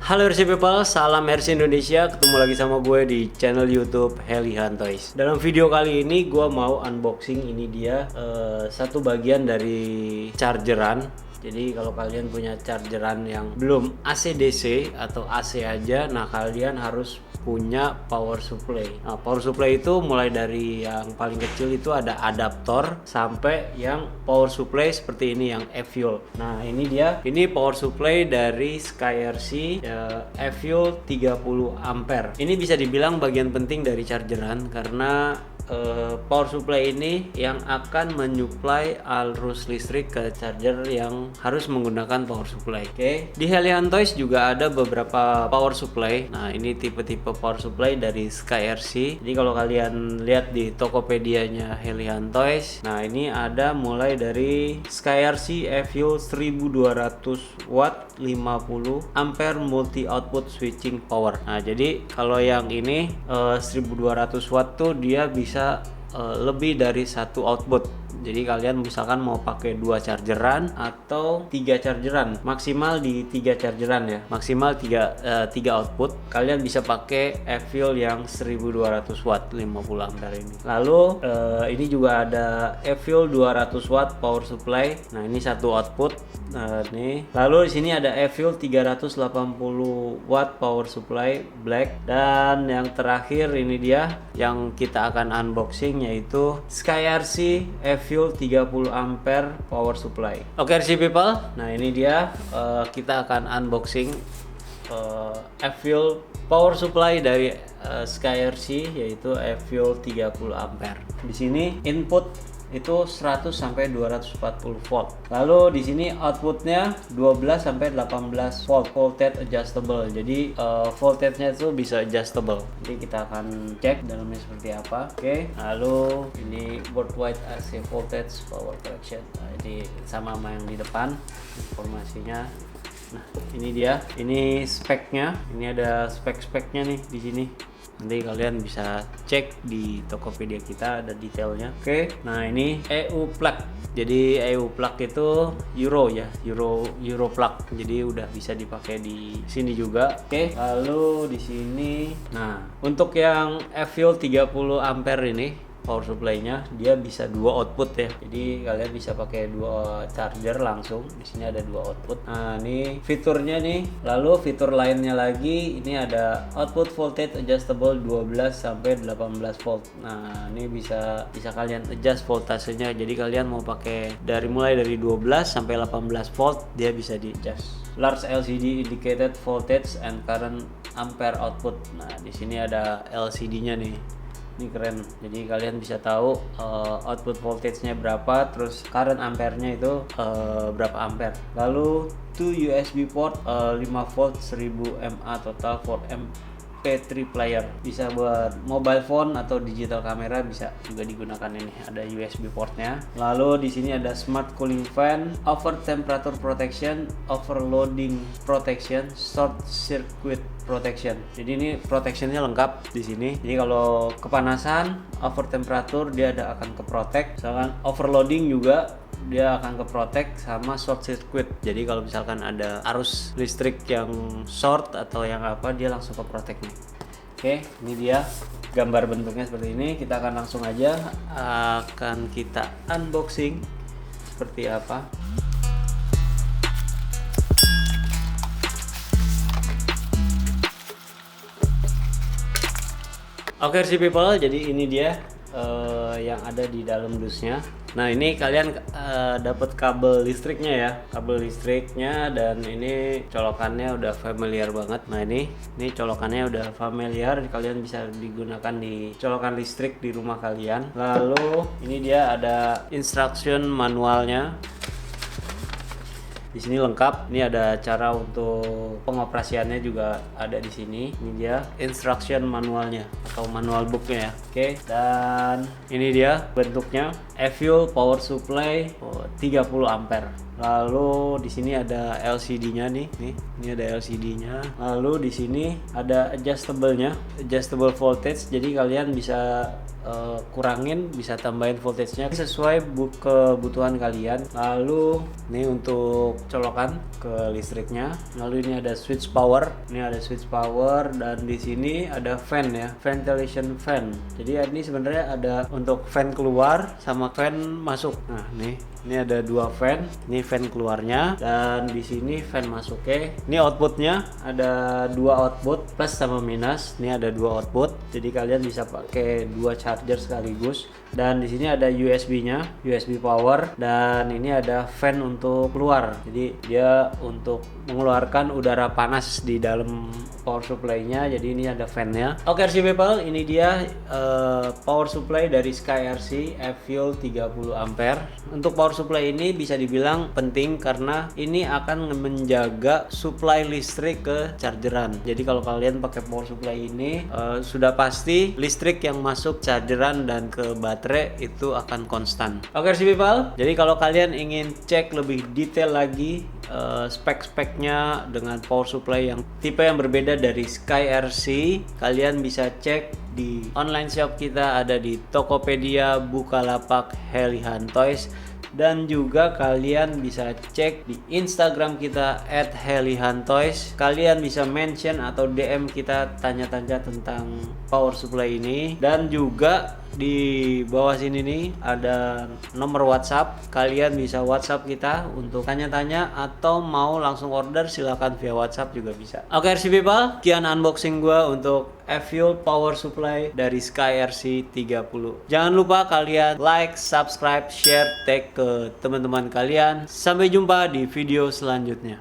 Halo RC People, salam RC Indonesia. Ketemu lagi sama gue di channel YouTube Helihan Toys. Dalam video kali ini gue mau unboxing ini dia satu bagian dari chargeran. Jadi kalau kalian punya chargeran yang belum AC/DC atau AC aja, nah kalian harus punya power supply. Nah, power supply itu mulai dari yang paling kecil itu ada adaptor sampai yang power supply seperti ini yang F-Fuel. Nah, ini dia. Ini power supply dari SkyRC F-Fuel 30 ampere. Ini bisa dibilang bagian penting dari chargeran karena power supply ini yang akan menyuplai arus listrik ke charger yang harus menggunakan power supply. Oke. Di Helihan Toys juga ada beberapa power supply. Nah, ini tipe-tipe power supply dari SkyRC. Jadi kalau kalian lihat di Tokopedia-nya Helihan Toys, nah ini ada mulai dari SkyRC F-Fuel 1200 watt 50 ampere multi output switching power. Nah, jadi kalau yang ini 1200 watt tuh dia bisa lebih dari satu output. Jadi kalian misalkan mau pakai 2 chargeran atau 3 chargeran, maksimal di 3 chargeran ya, maksimal 3 output. Kalian bisa pakai F-Fuel yang 1200 watt 50 ampere ini. Lalu ini juga ada F-Fuel 200 watt power supply. Nah, ini satu output. Nih. Lalu di sini ada F-Fuel 380 watt power supply black, dan yang terakhir ini dia yang kita akan unboxing yaitu SkyRC F-Fuel 30 ampere power supply. Oke RC People, nah ini dia kita akan unboxing F-Fuel power supply dari SkyRC yaitu F-Fuel 30 ampere. Di sini input itu 100 sampai 240 volt. Lalu di sini outputnya 12 sampai 18 volt, voltage adjustable. Jadi voltage-nya itu bisa adjustable. Jadi kita akan cek dalamnya seperti apa. Oke. Lalu ini board wide AC voltage power correction. Nah, ini sama yang di depan informasinya. Nah, ini dia. Ini speknya. Ini ada spek-speknya nih di sini. Nanti kalian bisa cek di Tokopedia kita, ada detailnya. Oke. Nah, ini EU plug. Jadi EU plug itu euro ya, euro plug. Jadi udah bisa dipakai di sini juga. Oke. Lalu di sini, nah untuk yang F-Fuel 30 ampere ini power supply-nya dia bisa 2 output ya. Jadi kalian bisa pakai 2 charger langsung. Di sini ada 2 output. Nah, ini fiturnya nih. Lalu fitur lainnya lagi, ini ada output voltage adjustable 12 sampai 18 volt. Nah, ini bisa kalian adjust voltasenya. Jadi kalian mau pakai mulai dari 12 sampai 18 volt, dia bisa di adjust. Large LCD indicated voltage and current ampere output. Nah, di sini ada LCD-nya nih. Ini keren, jadi kalian bisa tahu output voltage-nya berapa, terus current ampere-nya itu berapa ampere. Lalu 2 USB port 5 volt 1000 mAh total for MP3 player, bisa buat mobile phone atau digital kamera, bisa juga digunakan. Ini ada USB portnya. Lalu di sini ada smart cooling fan, over temperature protection, overloading protection, short circuit protection. Jadi ini protectionnya lengkap di sini. Jadi kalau kepanasan, over temperature dia akan ke protect. Misalkan overloading juga dia akan ke protect, sama short circuit. Jadi kalau misalkan ada arus listrik yang short atau yang apa, dia langsung ke protect nih. Oke, ini dia gambar bentuknya seperti ini. Kita akan langsung aja akan kita unboxing seperti apa. Oke RC people, jadi ini dia yang ada di dalam dusnya. Nah ini kalian dapat kabel listriknya ya, kabel listriknya, dan ini colokannya udah familiar banget. Nah ini colokannya udah familiar, kalian bisa digunakan di colokan listrik di rumah kalian. Lalu ini dia ada instruction manualnya. Di sini lengkap. Ini ada cara untuk pengoperasiannya juga ada di sini. Ini dia instruction manualnya atau manual booknya ya. Oke, dan ini dia bentuknya. E-fuel power supply 30 ampere. Lalu di sini ada LCD-nya nih. Ini ada LCD-nya. Lalu di sini ada adjustable-nya, adjustable voltage. Jadi kalian bisa kurangin, bisa tambahin voltage-nya sesuai kebutuhan kalian. Lalu ini untuk colokan ke listriknya. Lalu ini ada switch power. Ini ada switch power, dan di sini ada fan ya, ventilation fan. Jadi ini sebenarnya ada untuk fan keluar sama fan masuk. Nah, ini ada dua fan. Ini fan keluarnya, dan di sini fan masuknya. Ini outputnya ada dua output, plus sama minus. Ini ada dua output. Jadi kalian bisa pakai dua charger sekaligus. Dan di sini ada USB-nya, USB power, dan ini ada fan untuk keluar. Jadi dia untuk mengeluarkan udara panas di dalam power supply-nya. Jadi ini ada fan-nya. Oke RC people, ini dia power supply dari SkyRC E-fuel 30 ampere. Untuk power supply ini bisa dibilang penting karena ini akan menjaga supply listrik ke chargeran. Jadi kalau kalian pakai power supply ini sudah pasti listrik yang masuk chargeran dan ke baterai itu akan konstan. Oke RC people, jadi kalau kalian ingin cek lebih detail lagi spek-speknya dengan power supply yang tipe yang berbeda dari SkyRC, kalian bisa cek di online shop kita, ada di Tokopedia, Bukalapak, Helihan Toys, dan juga kalian bisa cek di Instagram kita @helihantoys. Kalian bisa mention atau DM kita tanya-tanya tentang power supply ini, dan juga di bawah sini nih ada nomor WhatsApp. Kalian bisa WhatsApp kita untuk tanya-tanya atau mau langsung order, silakan via WhatsApp juga bisa. Oke RC people, sekian unboxing gua untuk E-fuel power supply dari SkyRC 30. Jangan lupa kalian like, subscribe, share, tag ke teman-teman kalian. Sampai jumpa di video selanjutnya.